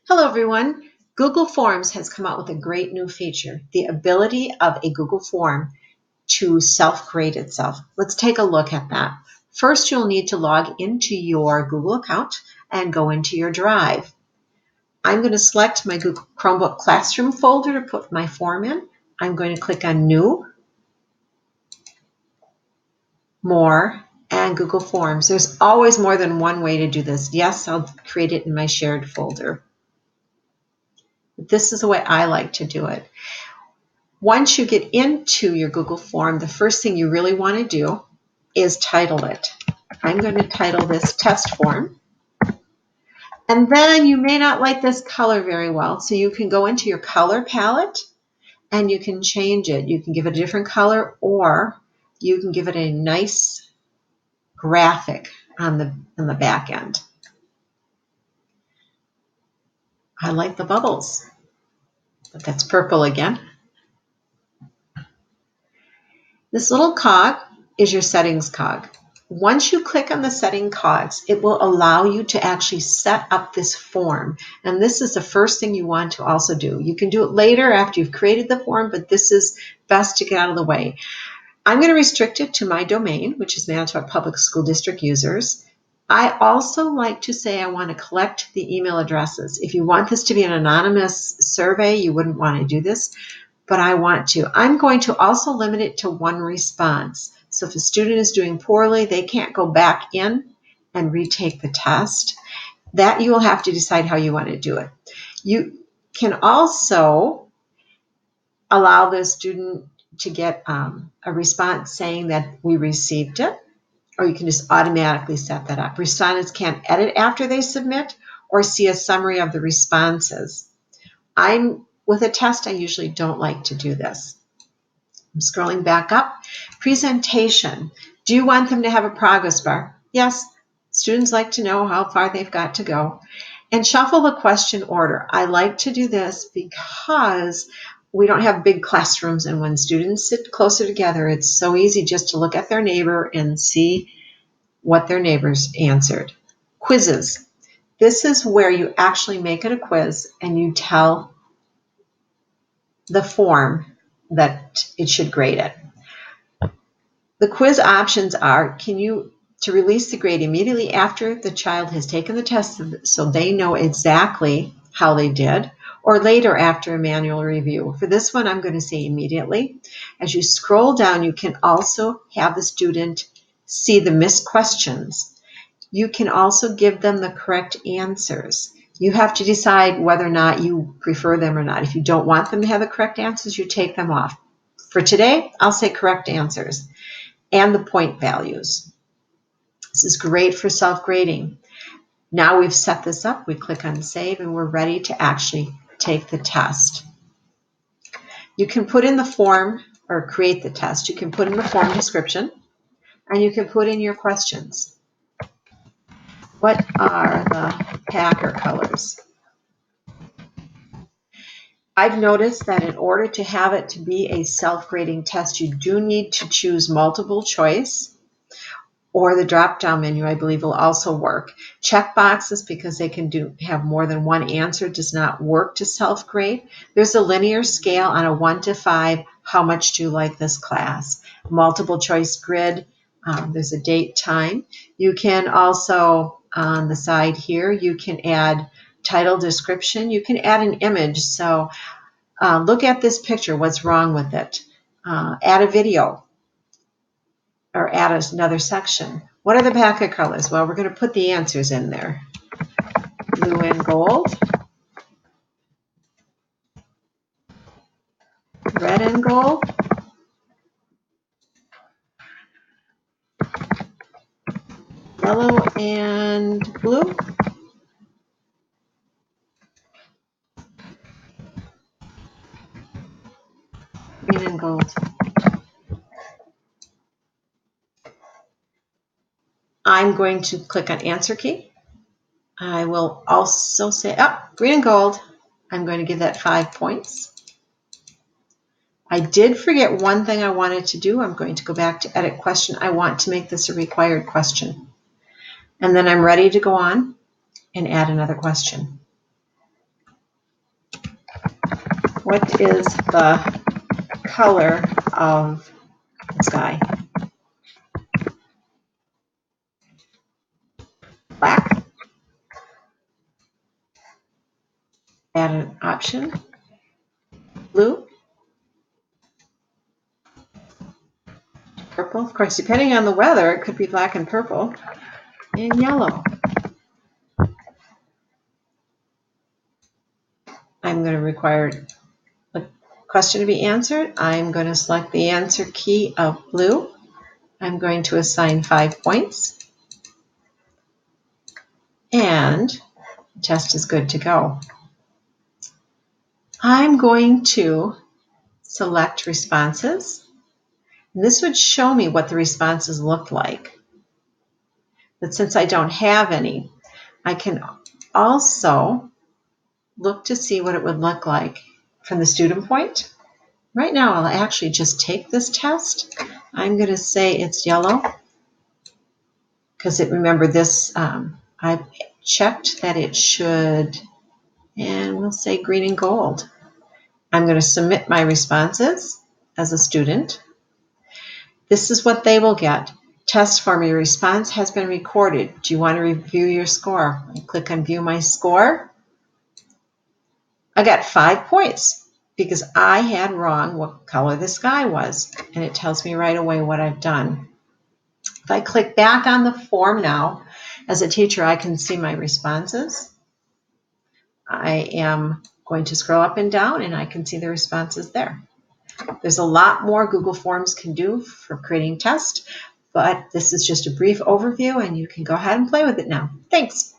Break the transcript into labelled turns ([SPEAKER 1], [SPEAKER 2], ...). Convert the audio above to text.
[SPEAKER 1] Hello everyone. Google Forms has come out with a great new feature, the ability of a Google form to self-grade itself. Let's take a look at that. First, you'll need to log into your Google account and go into your Drive. I'm going to select my Google Chromebook Classroom folder to put my form in. I'm going to click on New, More, and Google Forms. There's always more than one way to do this. Yes, I'll create it in my shared folder. This is the way I like to do it. Once you get into your Google form, the first thing you really want to do is title it. I'm going to title this test form. And then you may not like this color very well, so you can go into your color palette and you can change it. You can give it a different color, or you can give it a nice graphic on the back end. I like the bubbles, but that's purple again. This little cog is your settings cog. Once you click on the setting cogs, it will allow you to actually set up this form. And this is the first thing you want to also do. You can do it later after you've created the form, but this is best to get out of the way. I'm going to restrict it to my domain, which is Manitowoc Public School District users. I also like to say I want to collect the email addresses. If you want this to be an anonymous survey, you wouldn't want to do this, but I want to. I'm going to also limit it to one response. So if a student is doing poorly, they can't go back in and retake the test. That you will have to decide how you want to do it. You can also allow the student to get a response saying that we received it, or you can just automatically set that up. Respondents can't edit after they submit or see a summary of the responses. With a test, I usually don't like to do this. I'm scrolling back up. Presentation. Do you want them to have a progress bar? Yes. Students like to know how far they've got to go. And shuffle the question order. I like to do this because we don't have big classrooms, and when students sit closer together, it's so easy just to look at their neighbor and see what their neighbors answered. Quizzes. This is where you actually make it a quiz and you tell the form that it should grade it. The quiz options are, to release the grade immediately after the child has taken the test so they know exactly how they did, or later after a manual review. For this one, I'm going to say immediately. As you scroll down, you can also have the student see the missed questions. You can also give them the correct answers. You have to decide whether or not you prefer them or not. If you don't want them to have the correct answers, you take them off. For today, I'll say correct answers and the point values. This is great for self-grading. Now we've set this up, we click on save, and we're ready to actually take the test. You can put in the form, or create the test. You can put in the form description, and you can put in your questions. What are the Packer colors? I've noticed that in order to have it to be a self-grading test, you do need to choose multiple choice, or the drop-down menu, I believe, will also work. Check boxes, because they can have more than one answer, does not work to self-grade. There's a linear scale on a 1 to 5. How much do you like this class? Multiple choice grid. There's a date, time. You can also, on the side here, you can add title, description. You can add an image. So look at this picture. What's wrong with it? Add a video, or add another section. What are the Packer colors? Well, we're going to put the answers in there. Blue and gold. Red and gold. Yellow and blue. Green and gold. I'm going to click on answer key. I will also say, green and gold. I'm going to give that 5 points. I did forget one thing I wanted to do. I'm going to go back to edit question. I want to make this a required question. And then I'm ready to go on and add another question. What is the color of the sky? Black. Add an option. Blue. Purple. Of course, depending on the weather, it could be black and purple. And yellow. I'm going to require a question to be answered. I'm going to select the answer key of blue. I'm going to assign 5 points. And the test is good to go. I'm going to select responses. And this would show me what the responses look like. But since I don't have any, I can also look to see what it would look like from the student point. Right now, I'll actually just take this test. I'm going to say it's yellow because remember this, I checked that it should, and we'll say green and gold. I'm going to submit my responses as a student. This is what they will get. Test form, your response has been recorded. Do you want to review your score? I click on view my score. I got 5 points because I had wrong what color the sky was, and it tells me right away what I've done. If I click back on the form now, as a teacher, I can see my responses. I am going to scroll up and down, and I can see the responses there. There's a lot more Google Forms can do for creating tests, but this is just a brief overview, and you can go ahead and play with it now. Thanks.